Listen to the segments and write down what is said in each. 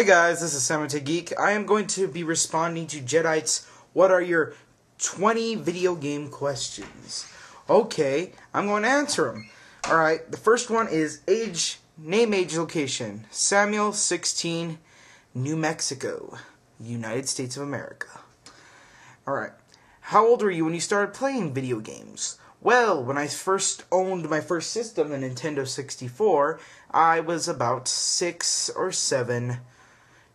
guys, this is Samantha Geek. I am going to be responding to Jedite's what are your 20 video game questions. Okay, I'm going to answer them. Alright, the first one is name, age, location. Samuel, 16, New Mexico, United States of America. Alright, how old were you when you started playing video games? Well, when I first owned my first system, the Nintendo 64, I was about 6 or 7,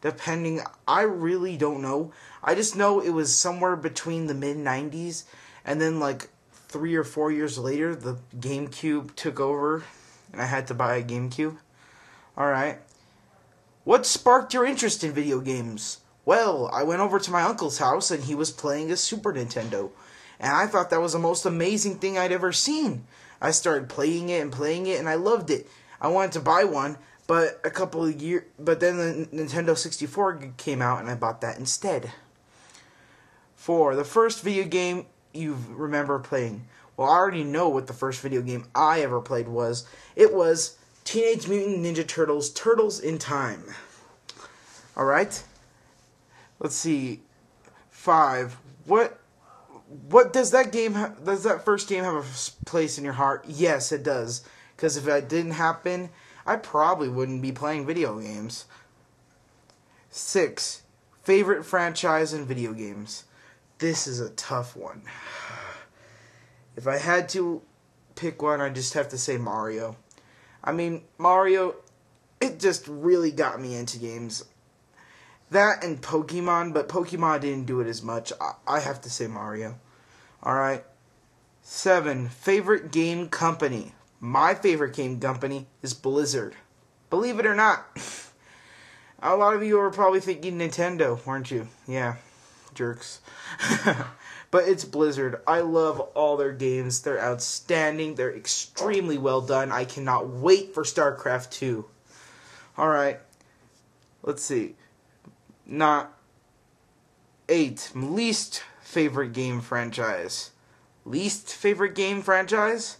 depending. I really don't know. I just know it was somewhere between the mid-90s, and then like 3 or 4 years later, the GameCube took over, and I had to buy a GameCube. Alright. What sparked your interest in video games? Well, I went over to my uncle's house, and he was playing a Super Nintendo. And I thought that was the most amazing thing I'd ever seen. I started playing it, and I loved it. I wanted to buy one, but then the Nintendo 64 came out, and I bought that instead. 4. The first video game you remember playing. Well, I already know what the first video game I ever played was. It was Teenage Mutant Ninja Turtles, Turtles in Time. Alright? Let's see. 5. What does that game does that first game have a place in your heart? Yes, it does. Because if that didn't happen, I probably wouldn't be playing video games. 6. Favorite franchise in video games. This is a tough one. If I had to pick one, I'd just have to say Mario. I mean, Mario, it just really got me into games. That and Pokemon, but Pokemon didn't do it as much. I have to say Mario. Alright. 7. Favorite game company. My favorite game company is Blizzard. Believe it or not. A lot of you are probably thinking Nintendo, weren't you? Yeah. Jerks. But it's Blizzard. I love all their games. They're outstanding. They're extremely well done. I cannot wait for StarCraft 2. Alright. Let's see. 8. Least favorite game franchise. Least favorite game franchise?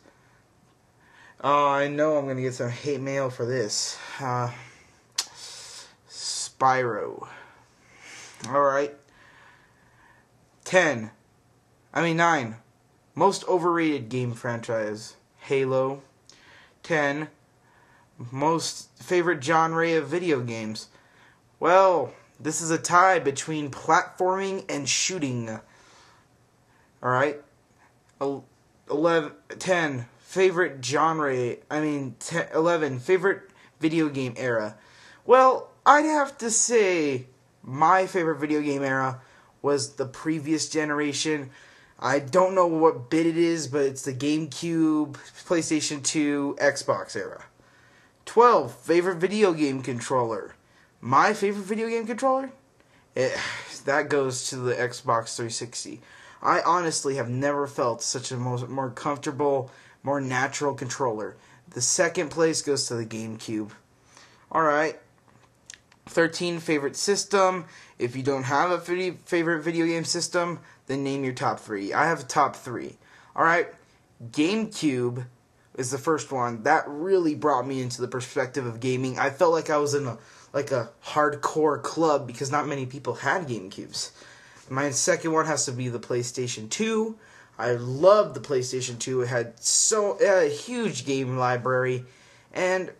Oh, I know I'm going to get some hate mail for this. Spyro. Alright. 9. Most overrated game franchise. Halo. 10. Most favorite genre of video games. Well, this is a tie between platforming and shooting. Alright. 10. Favorite genre. 11. Favorite video game era. Well, I'd have to say my favorite video game era was the previous generation. I don't know what bit it is, but it's the GameCube, PlayStation 2, Xbox era. 12. Favorite video game controller. My favorite video game controller? That goes to the Xbox 360. I honestly have never felt such a more comfortable, more natural controller. The second place goes to the GameCube. Alright. 13. Favorite system. If you don't have a favorite video game system, then name your top 3. I have a top 3. Alright. GameCube is the first one. That really brought me into the perspective of gaming. I felt like I was in a hardcore club because not many people had GameCubes. My second one has to be the PlayStation 2. I loved the PlayStation 2. It had a huge game library, and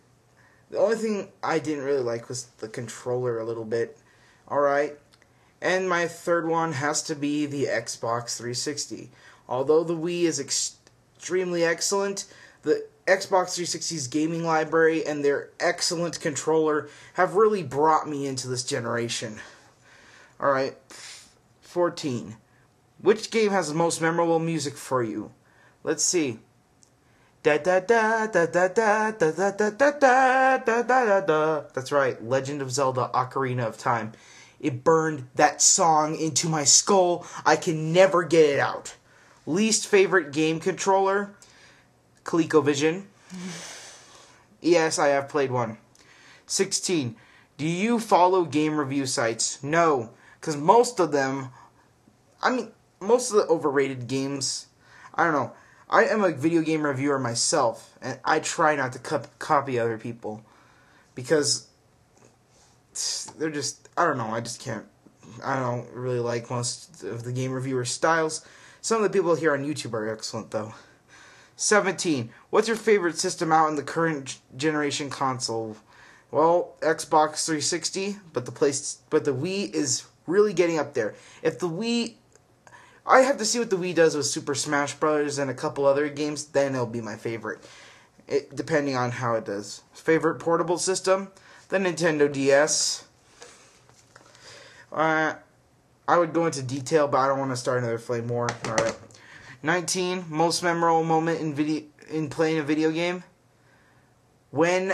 the only thing I didn't really like was the controller a little bit. Alright. And my third one has to be the Xbox 360. Although the Wii is extremely excellent, the Xbox 360's gaming library and their excellent controller have really brought me into this generation. Alright. 14. Which game has the most memorable music for you? Let's see. Da da da da da da da da da da da da da da. That's right, Legend of Zelda: Ocarina of Time. It burned that song into my skull. I can never get it out. Least favorite game controller? ColecoVision. Yes, I have played one. 16. Do you follow game review sites? No, because most of the overrated games, I don't know. I am a video game reviewer myself, and I try not to copy other people, because they're just, I don't know, I just can't, I don't really like most of the game reviewer styles. Some of the people here on YouTube are excellent, though. 17. What's your favorite system out in the current generation console? Well, Xbox 360, but the Wii is really getting up there. If the Wii, I have to see what the Wii does with Super Smash Bros. And a couple other games, then it'll be my favorite. Depending on how it does. Favorite portable system? The Nintendo DS. I would go into detail, but I don't want to start another flame war. Alright. 19. Most memorable moment in playing a video game? When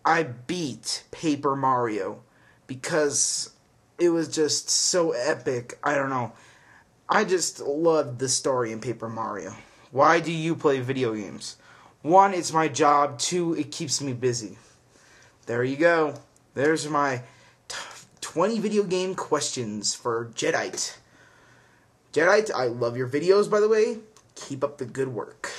I beat Paper Mario. Because it was just so epic. I don't know. I just loved the story in Paper Mario. Why do you play video games? 1, it's my job. 2, it keeps me busy. There you go. There's my 20 video game questions for Jedite. Jedite, I love your videos, by the way. Keep up the good work.